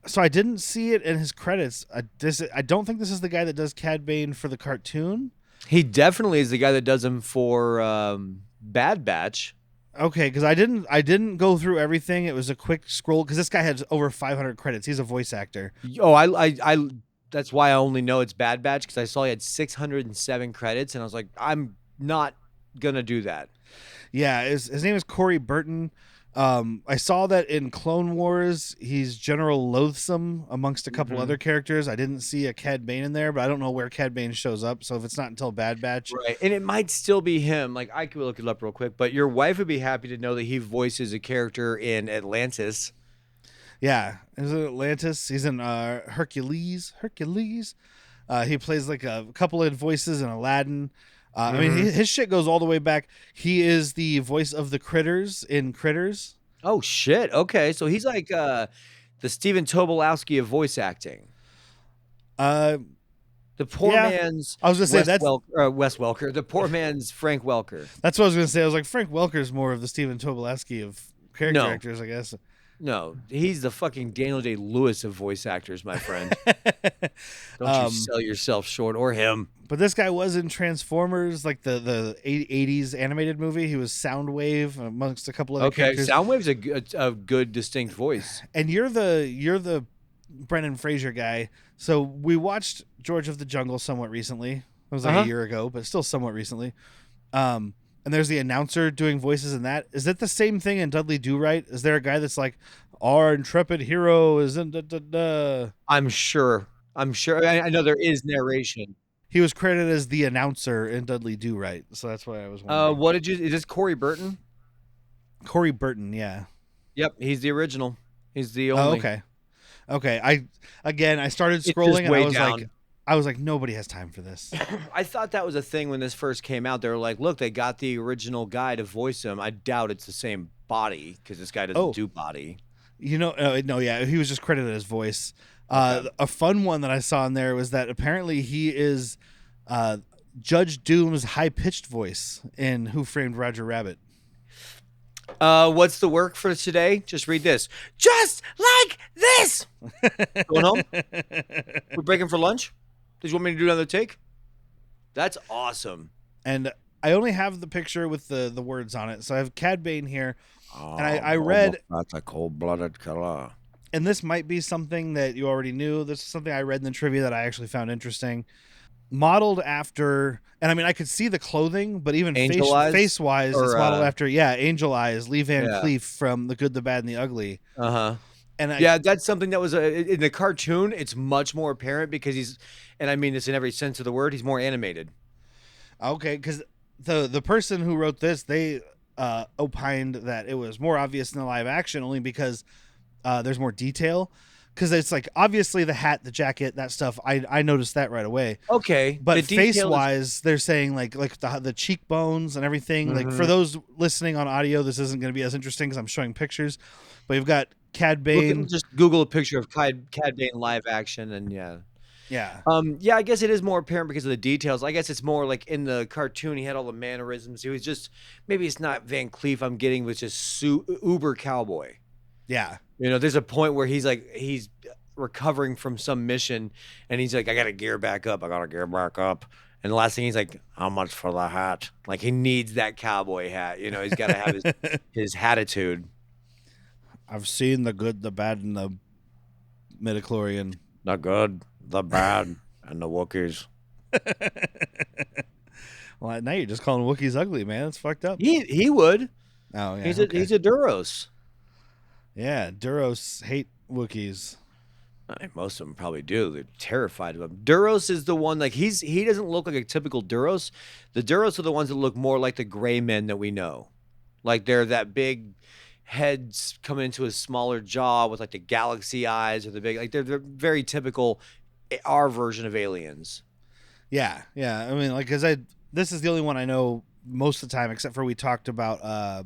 So I didn't see it in his credits. I don't think this is the guy that does Cad Bane for the cartoon. He definitely is the guy that does him for Bad Batch. Okay, because I didn't go through everything. It was a quick scroll because this guy has over 500 credits. He's a voice actor. Oh, I that's why I only know it's Bad Batch, because I saw he had 607 credits, and I was like, I'm not gonna do that. Yeah, his name is Corey Burton. I saw that in Clone Wars, he's General Loathsome amongst a couple other characters. I didn't see a Cad Bane in there, but I don't know where Cad Bane shows up. So if it's not until Bad Batch, Right, and it might still be him. Like, I could look it up real quick, but your wife would be happy to know that he voices a character in Atlantis. yeah, he's in Atlantis. He's in Hercules. He plays like a couple of voices in Aladdin. I mean, his shit goes all the way back. He is the voice of the critters in Critters. Oh shit! Okay, so he's like the Stephen Tobolowsky of voice acting. Uh, The poor Yeah, man's I was gonna say Wes that's Wes Welker. The poor man's Frank Welker. that's what I was gonna say. I was like, Frank Welker's more of the Stephen Tobolowsky of character No. actors, I guess. No, he's the fucking Daniel Day-Lewis of voice actors, my friend. Don't you sell yourself short, or him. But this guy was in Transformers, like the 80s animated movie. He was Soundwave amongst a couple other Okay, characters. Soundwave's a good distinct voice. And you're the Brendan Fraser guy. So we watched George of the Jungle somewhat recently. It was like a year ago, but still somewhat recently. And there's the announcer doing voices in that. Is that the same thing in Dudley Do Right? Is there a guy that's like, our intrepid hero is in da? I'm sure. I know there is narration. He was credited as the announcer in Dudley Do Right, so that's why I was wondering. What did you? Is this Corey Burton? Corey Burton, yeah. Yep, he's the original. He's the Oh, only. okay. I started It's just scrolling and way I was like, nobody has time for this. I thought that was a thing when this first came out. They were like, look, they got the original guy to voice him. I doubt it's the same body, because this guy doesn't do body. You know, no, yeah, he was just credited as voice. Okay. A fun one that I saw in there was that apparently he is Judge Doom's high-pitched voice in Who Framed Roger Rabbit. What's the work for today? Just read this. Just like this. Going home? We're breaking for lunch? Did you want me to do another take? That's awesome. And I only have the picture with the words on it. So I have Cad Bane here. And I read... That's a cold-blooded killer. And this might be something that you already knew. This is something I read in the trivia that I actually found interesting. Modeled after... And I mean, I could see the clothing, but even face-wise, it's modeled after... Yeah, Angel Eyes, Lee Van Cleef from The Good, the Bad, and the Ugly. Uh-huh. And that's something that was in the cartoon. It's much more apparent because he's, and I mean this in every sense of the word, he's more animated. Okay, because the person who wrote this, they opined that it was more obvious in the live action only because there's more detail. Because it's like obviously the hat, the jacket, that stuff. I noticed that right away. Okay, but face wise, they're saying like the cheekbones and everything. Like for those listening on audio, this isn't going to be as interesting because I'm showing pictures. But you've got Cad Bane. Just Google a picture of Cad Bane live action, and yeah. I guess it is more apparent because of the details. I guess it's more like in the cartoon, he had all the mannerisms. He was just, maybe it's not Van Cleef I'm getting, was just uber cowboy. Yeah. You know, there's a point where he's recovering from some mission, and he's like, I got to gear back up. And the last thing he's like, how much for the hat? Like, he needs that cowboy hat. You know, he's got to have his hatitude. I've seen the good, the bad, and the midichlorian. The good, the bad, and the Wookiees. Well, now you're just calling Wookiees ugly, man. It's fucked up. He would. Oh, yeah. He's a Duros. Yeah, Duros hate Wookiees. I mean, most of them probably do. They're terrified of him. Duros is the one, like, he doesn't look like a typical Duros. The Duros are the ones that look more like the gray men that we know. Like, they're that big heads coming into a smaller jaw with, like, the galaxy eyes or the big, like, they're very typical, our version of aliens. Yeah. I mean, like, because this is the only one I know most of the time, except for we talked about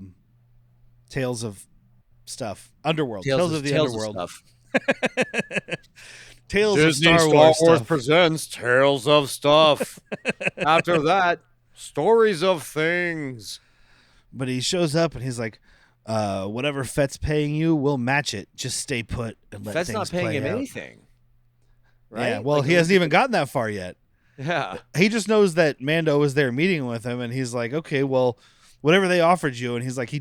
Tales of Stuff. Underworld. Tales of the Underworld. Stuff. Tales Disney of Star Wars stuff. presents Tales of Stuff. After that, Stories of Things. But he shows up and he's like, whatever Fett's paying you, we'll match it. Just stay put and let Fett's things not paying play him out. anything. Right? Yeah, well, Like, he hasn't even gotten that far yet. Yeah. He just knows that Mando was there meeting with him, and he's like, okay, well, whatever they offered you. And he's like,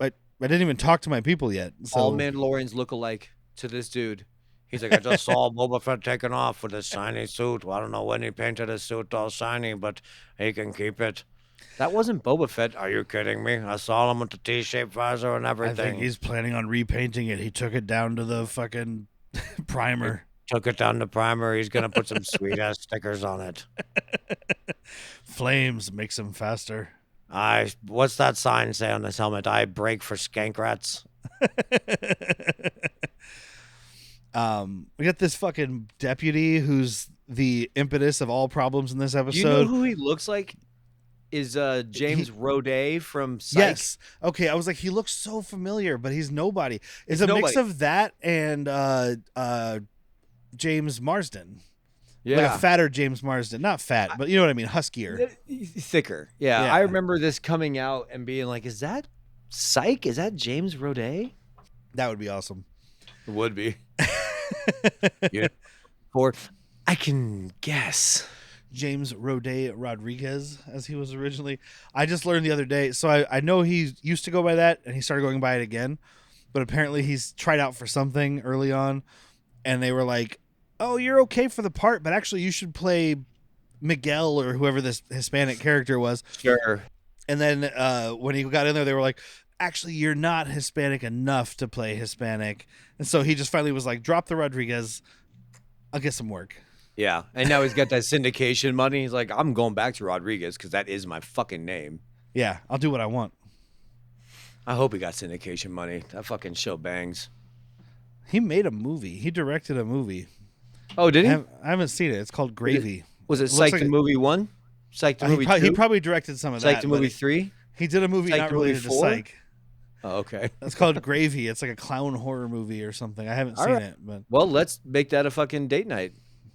I didn't even talk to my people yet. So. All Mandalorians look alike to this dude. He's like, I just saw Boba Fett taking off with his shiny suit. Well, I don't know when he painted his suit all shiny, but he can keep it. That wasn't Boba Fett. Are you kidding me? I saw him with the T-shaped visor and I everything. think he's planning on repainting it. He took it down to the fucking primer. Took it down to primer. He's going to put some sweet-ass stickers on it. Flames makes him faster. What's that sign say on this helmet? I break for skank rats. We got this fucking deputy who's the impetus of all problems in this episode. You know who he looks like? Is James Roday from Psych. Yes. Okay, I was like, he looks so familiar, but he's nobody. It's a mix of that and James Marsden. Yeah. Like a fatter James Marsden. Not fat, but you know what I mean, huskier. Thicker. Yeah. I remember this coming out and being like, is that Psych? Is that James Roday? That would be awesome. It would be. Yeah. Or I can guess. James Roday Rodriguez, as he was originally. I just learned the other day. So I know he used to go by that, and he started going by it again. But apparently he's tried out for something early on, and they were like, oh, you're okay for the part, but actually you should play Miguel or whoever this Hispanic character was. Sure. And then when he got in there, they were like, actually, you're not Hispanic enough to play Hispanic. And so he just finally was like, drop the Rodriguez. I'll get some work. Yeah. And now he's got that syndication money. He's like, I'm going back to Rodriguez because that is my fucking name. Yeah, I'll do what I want. I hope he got syndication money. That fucking show bangs. He made a movie. He directed a movie. Oh, did he? I haven't seen it. It's called Gravy. Was it Looks Psych like the Movie 1? Psych the Movie 2? He probably directed some of Psych that. the but Movie 3? He did a movie Psych not the Movie related to 4? Psych. Oh, okay. It's called Gravy. It's like a clown horror movie or something. I haven't seen it, but Well, let's make that a fucking date night.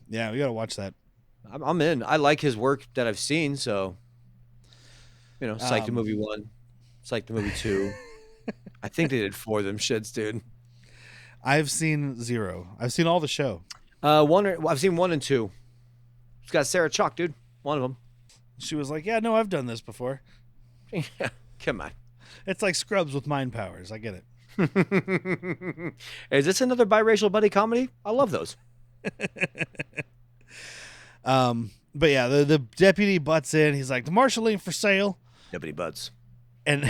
yeah, we gotta watch that. I'm in. I like his work that I've seen, so you know, Psych the Movie 1, Psych the Movie 2. I think they did 4 of them shits, dude. I've seen 0. I've seen all the show. I've seen 1 and 2. It's got Sarah Chalk, dude. One of them. She was like, "Yeah, no, I've done this before." Yeah, come on. It's like Scrubs with mind powers. I get it. Is this another biracial buddy comedy? I love those. But yeah, the deputy butts in. He's like, "The marshal ain't for sale." Deputy Butts. And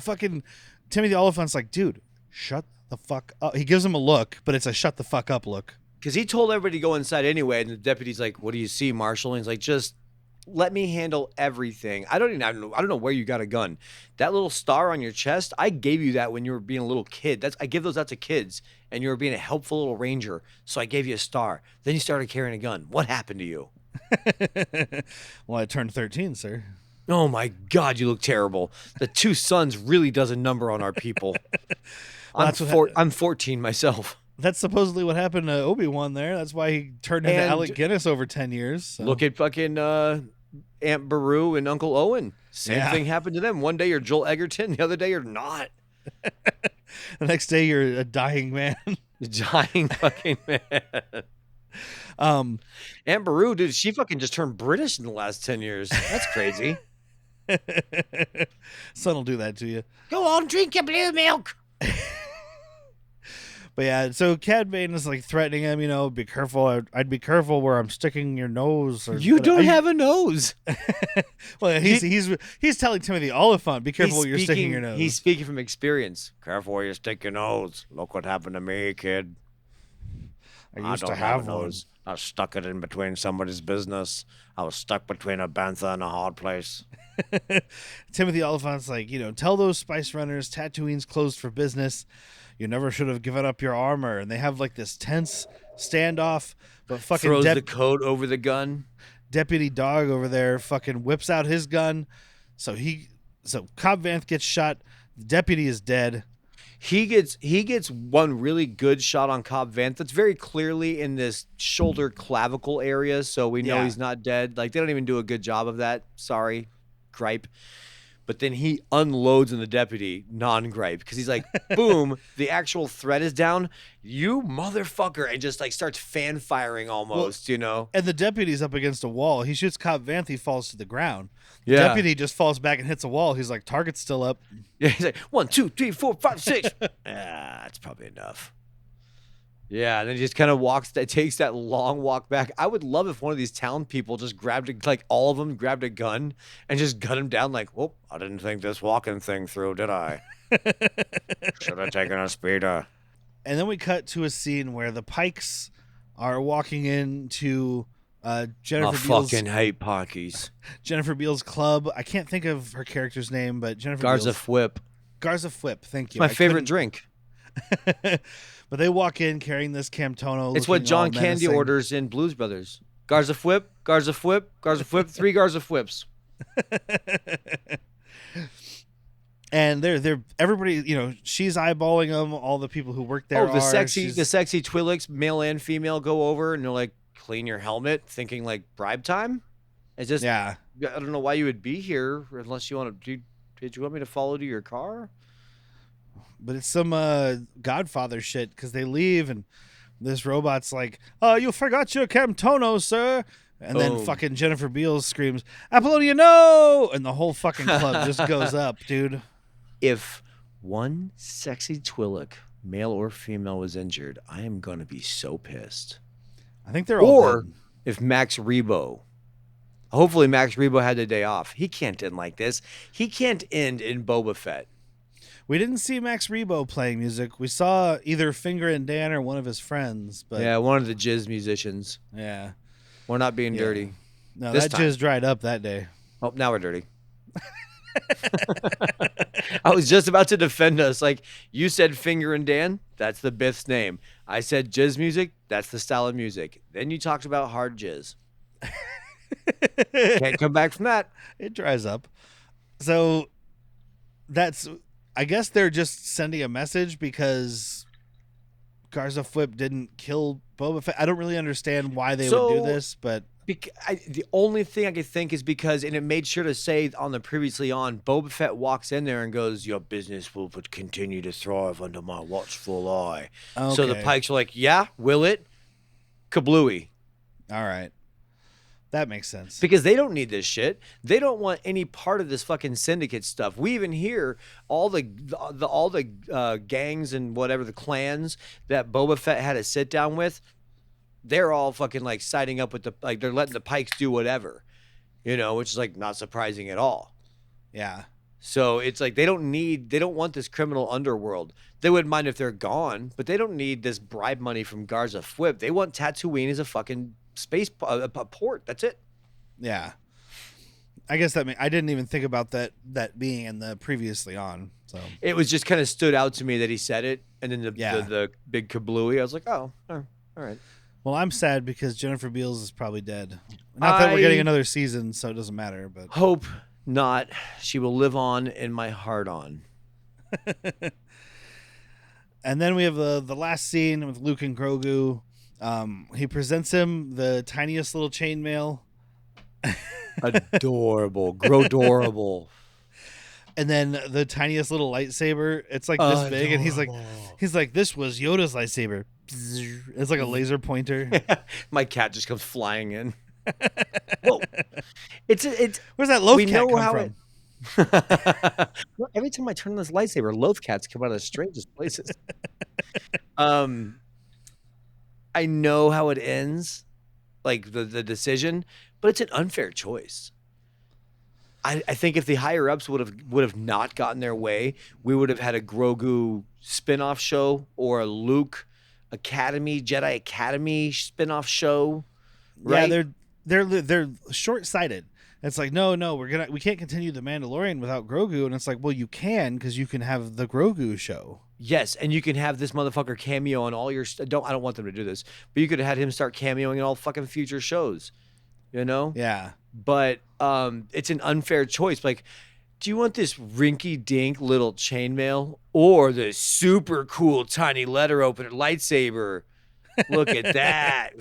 fucking Timothy Oliphant's like, "Dude, shut the fuck up." He gives him a look, but it's a shut the fuck up look. Because he told everybody to go inside anyway, and the deputy's like, "What do you see, Marshal?" And he's like, "Just let me handle everything. I don't know where you got a gun. That little star on your chest, I gave you that when you were being a little kid. I give those out to kids, and you were being a helpful little ranger. So I gave you a star. Then you started carrying a gun. What happened to you?" Well, I turned 13, sir. Oh my God, you look terrible. The 2 sons really does a number on our people. Well, I'm 14 myself. That's supposedly what happened to Obi-Wan there. That's why he turned into And Alec Guinness over 10 years. So. Look at fucking Aunt Beru and Uncle Owen. Same thing happened to them. One day you're Joel Egerton, the other day you're not. The next day you're a dying man. Dying fucking man. Aunt Beru, dude, she fucking just turned British in the last 10 years. That's crazy. Son will do that to you. Go on, drink your blue milk. But yeah, so Cad Bane is like threatening him, be careful. I'd be careful where I'm sticking your nose. Or, You don't have a nose. Well, he's telling Timothy Oliphant, be careful where you're sticking your nose. He's speaking from experience. Careful where you stick your nose. Look what happened to me, kid. I used don't to have a one. nose. I stuck it in between somebody's business. I was stuck between a bantha and a hard place. Timothy Oliphant's like, tell those spice runners Tatooine's closed for business. You never should have given up your armor. And they have like this tense standoff, but fucking Throws the coat over the gun. Deputy Dog over there fucking whips out his gun. So Cobb Vanth gets shot. The deputy is dead. He gets one really good shot on Cobb Vanth that's very clearly in this shoulder clavicle area, so we know he's not dead. Like, they don't even do a good job of that. Sorry, gripe. But then he unloads on the deputy, non-gripe, because he's like, boom, the actual threat is down. You motherfucker. And just like starts fan firing almost, And the deputy's up against a wall. He shoots Cobb Vanth, he falls to the ground. Yeah. The deputy just falls back and hits a wall. He's like, target's still up. Yeah, he's like, 1, 2, 3, 4, 5, 6. That's probably enough. Yeah, and then he just kind of takes that long walk back. I would love if one of these town people just all of them grabbed a gun and just gunned him down like, oh, I didn't think this walking thing through, did I? Should have taken a speeder. And then we cut to a scene where the Pykes are walking into Jennifer Beals. I fucking hate Pockies. Jennifer Beals' club. I can't think of her character's name, but Jennifer Garza Beals. Whip. Garza Whip, thank you. It's my favorite drink. But they walk in carrying this Camtono. It's what John Candy orders in Blues Brothers. Garza Whip, Garza Whip, Garza Whip, 3 Garza Whips. And they're everybody, she's eyeballing them. All the people who work there. The sexy Twi'leks, male and female, go over and they're like, clean your helmet, thinking like bribe time. It's just, I don't know why you would be here unless you want to. Did you want me to follow to your car? But it's some Godfather shit because they leave and this robot's like, "Oh, you forgot your Camtono, sir." And then fucking Jennifer Beals screams, "Apollonia, no!" And the whole fucking club just goes up, dude. If one sexy Twi'lek, male or female, was injured, I am going to be so pissed. I think they're all dead. If Max Rebo, hopefully Max Rebo had the day off. He can't end like this. He can't end in Boba Fett. We didn't see Max Rebo playing music. We saw either Finger and Dan or one of his friends. But yeah, one of the jizz musicians. Yeah. We're not being dirty. No, that jizz dried up that day. Oh, now we're dirty. I was just about to defend us. Like, you said Finger and Dan, that's the Biff's name. I said jizz music, that's the style of music. Then you talked about hard jizz. Can't come back from that. It dries up. So I guess they're just sending a message because Garza Whip didn't kill Boba Fett. I don't really understand why they would do this, but the only thing I could think is because, and it made sure to say on the previously on, Boba Fett walks in there and goes, "Your business will continue to thrive under my watchful eye." Okay. So the Pikes are like, "Yeah, will it?" Kablooey. All right. That makes sense. Because they don't need this shit. They don't want any part of this fucking syndicate stuff. We even hear all the gangs and whatever, the clans that Boba Fett had a sit down with. They're all fucking like siding up with they're letting the Pikes do whatever, which is like not surprising at all. Yeah. So it's like they don't want this criminal underworld. They wouldn't mind if they're gone, but they don't need this bribe money from Garza Whip. They want Tatooine as a fucking space a port. That's it. Yeah. I guess I didn't even think about that being in the previously on. So it was just kind of stood out to me that he said it, and then the big kablooey. I was like, oh, all right. Well, I'm sad because Jennifer Beals is probably dead. Not that we're getting another season, so it doesn't matter. But hope not. She will live on in my heart on. And then we have the last scene with Luke and Grogu. He presents him the tiniest little chainmail. Adorable. Grodorable. And then the tiniest little lightsaber. It's like this big, and he's like, this was Yoda's lightsaber. It's like a laser pointer. My cat just comes flying in. Whoa. It's Where's that loaf cat come from? Well, every time I turn on this lightsaber, loaf cats come out of the strangest places. I know how it ends, like the decision, but it's an unfair choice. I think if the higher ups would have not gotten their way, we would have had a Grogu spin-off show or a Luke Jedi Academy spin-off show. Right? Yeah, they're short-sighted. It's like, no, we can't continue the Mandalorian without Grogu, and it's like, well, you can, because you can have the Grogu show. Yes, and you can have this motherfucker cameo on all your. I don't want them to do this, but you could have had him start cameoing in all fucking future shows. You know? Yeah. But it's an unfair choice. Like, do you want this rinky-dink little chainmail or the super cool tiny letter opener lightsaber? Look at that.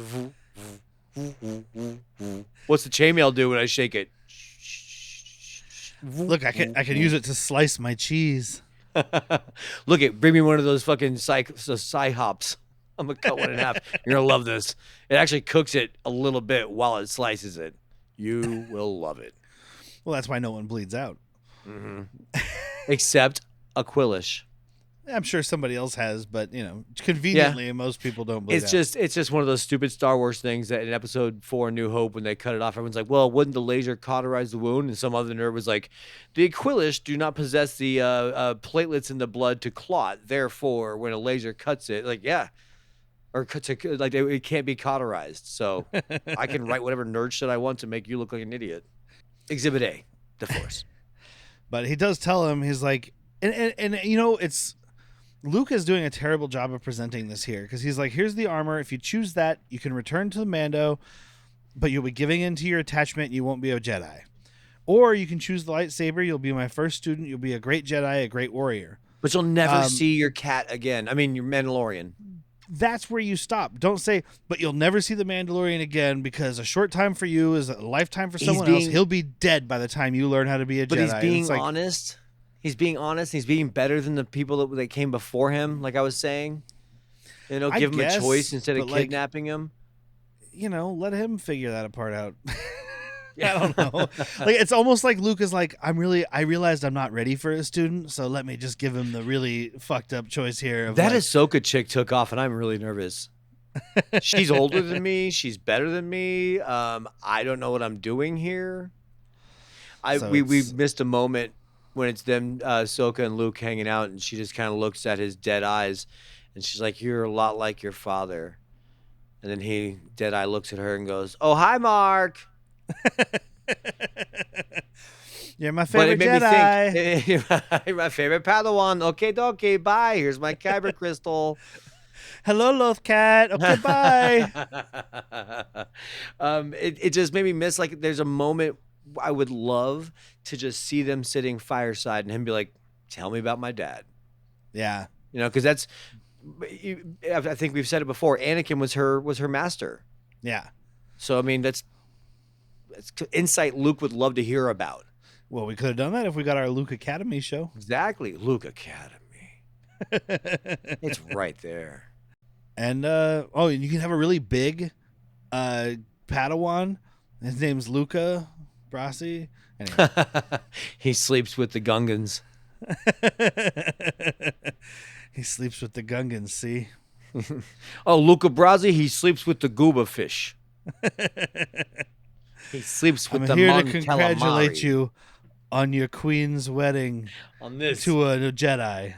What's the chainmail do when I shake it? Look, I can use it to slice my cheese. Look bring me one of those fucking psy-hops. I'm gonna cut one in half. You're gonna love this. It actually cooks it a little bit while it slices it. You will love it. Well, that's why no one bleeds out. Mm-hmm. Except Aquilish. I'm sure somebody else has, but conveniently, most people don't bleed out. It's just one of those stupid Star Wars things that in Episode 4, New Hope, when they cut it off, everyone's like, "Well, wouldn't the laser cauterize the wound?" And some other nerd was like, "The Aquilish do not possess the platelets in the blood to clot. Therefore, when a laser cuts it, like it can't be cauterized. So I can write whatever nerd shit I want to make you look like an idiot." Exhibit A, the Force. But he does tell him, he's like, and it's. Luke is doing a terrible job of presenting this here, because he's like, here's the armor. If you choose that, you can return to the Mando, but you'll be giving in to your attachment and you won't be a Jedi. Or you can choose the lightsaber. You'll be my first student. You'll be a great Jedi, a great warrior. But you'll never see your cat again. I mean, your Mandalorian. That's where you stop. Don't say, but you'll never see the Mandalorian again, because a short time for you is a lifetime for someone else. He'll be dead by the time you learn how to be a Jedi. But he's being honest. He's being honest. He's being better than the people that came before him, like I was saying. Give him a choice instead of kidnapping him. Let him figure that part out. I don't know. It's almost like Luke is like, I realized I'm not ready for a student, so let me just give him the really fucked up choice here. That Ahsoka chick took off, and I'm really nervous. She's older than me. She's better than me. I don't know what I'm doing here. We missed a moment when it's them, Ahsoka and Luke hanging out, and she just kind of looks at his dead eyes, and she's like, "You're a lot like your father." And then dead eye looks at her and goes, "Oh, hi, Mark." You're my favorite Jedi. You're my favorite Padawan. Okay, dokie, bye. Here's my kyber crystal. Hello, Loth Cat. Okay, bye. It just made me miss, like, there's a moment I would love to just see them sitting fireside and him be like, "Tell me about my dad." Yeah. Because that's, I think we've said it before, Anakin was her master. Yeah. So, I mean, that's insight Luke would love to hear about. Well, we could have done that if we got our Luke Academy show. Exactly. Luke Academy. It's right there. And, you can have a really big Padawan. His name's Luca Brasi. Anyway. He sleeps with the Gungans. He sleeps with the Gungans, see? Oh, Luca Brasi, he sleeps with the Gooba fish. He sleeps with I'm here to congratulate you on your queen's wedding to a Jedi.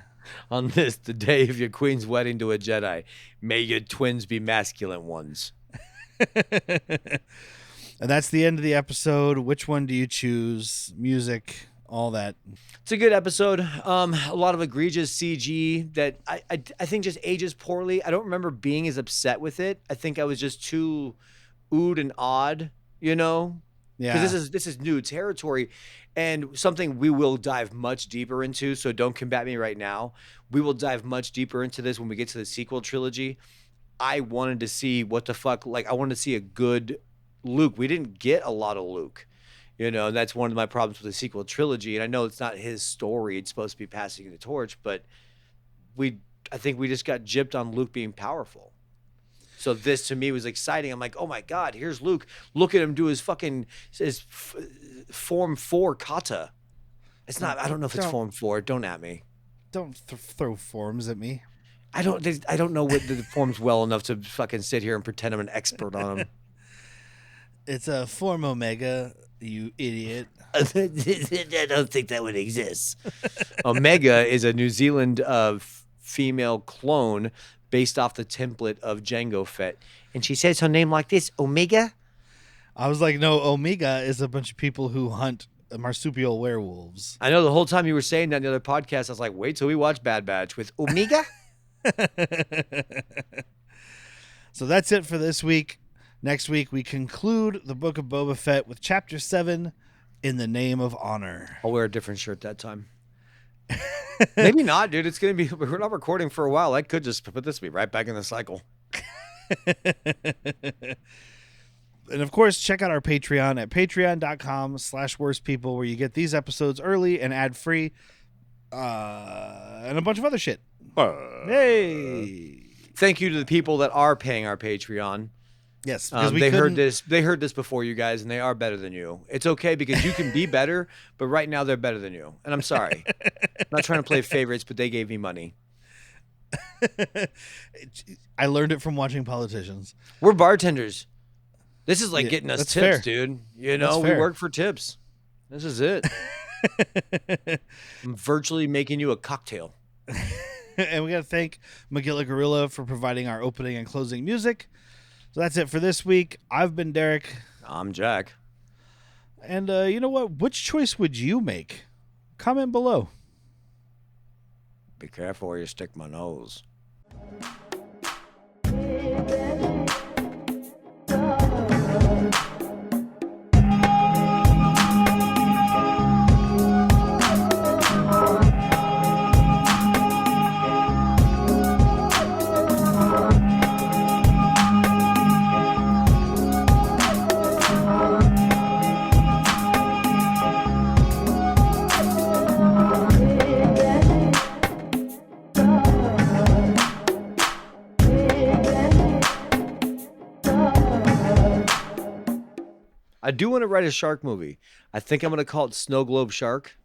On the day of your queen's wedding to a Jedi. May your twins be masculine ones. And that's the end of the episode. Which one do you choose? Music, all that. It's a good episode. A lot of egregious CG that I think just ages poorly. I don't remember being as upset with it. I think I was just too oohed and awed, Yeah. Because this is new territory, and something we will dive much deeper into. So don't combat me right now. We will dive much deeper into this when we get to the sequel trilogy. I wanted to see what the fuck. Like, I wanted to see a good Luke. We didn't get a lot of Luke. And that's one of my problems with the sequel trilogy. And I know it's not his story. It's supposed to be passing the torch, but I think we just got gypped on Luke being powerful. So this to me was exciting. I'm like, oh my God, here's Luke. Look at him do his Form 4 kata. It's not. I don't know if it's Form 4. Don't at me. Don't throw forms at me. I don't know what the forms well enough to fucking sit here and pretend I'm an expert on them. It's a Form Omega, you idiot. I don't think that would exist. Omega is a New Zealand female clone based off the template of Jango Fett. And she says her name like this, Omega? I was like, no, Omega is a bunch of people who hunt marsupial werewolves. I know the whole time you were saying that in the other podcast, I was like, wait till we watch Bad Batch with Omega. So that's it for this week. Next week, we conclude the Book of Boba Fett with Chapter 7, In the Name of Honor. I'll wear a different shirt that time. Maybe not, dude. It's going to be, we're not recording for a while. I could just put this right back in the cycle. And of course, check out our Patreon at patreon.com/worstpeople, where you get these episodes early and ad-free, and a bunch of other shit. Hey! Thank you to the people that are paying our Patreon. Yes, because they heard this. They heard this before you guys, and they are better than you. It's okay because you can be better, but right now they're better than you, and I'm sorry. I'm not trying to play favorites, but they gave me money. I learned it from watching Politicians. We're bartenders. This is like getting us that's tips, fair. dude. You know, we work for tips. This is it. I'm virtually making you a cocktail. And we got to thank Magilla Gorilla for providing our opening and closing music. So that's it for this week. I've been Derek. I'm Jack. And you know what? Which choice would you make? Comment below. Be careful where you stick my nose. I do want to write a shark movie. I think I'm going to call it Snow Globe Shark.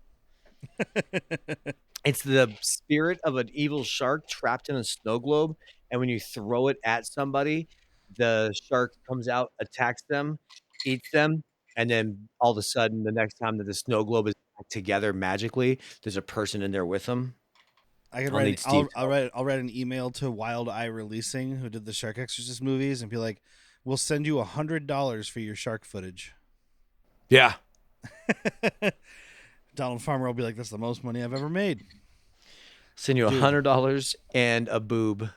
It's the spirit of an evil shark trapped in a snow globe. And when you throw it at somebody, the shark comes out, attacks them, eats them. And then all of a sudden, the next time that the snow globe is back together magically, there's a person in there with them. I could write. I'll write an email to Wild Eye Releasing, who did the Shark Exorcist movies, and be like, "We'll send you $100 for your shark footage." Yeah. Donald Farmer will be like, "That's the most money I've ever made." Send you $100 and a boob.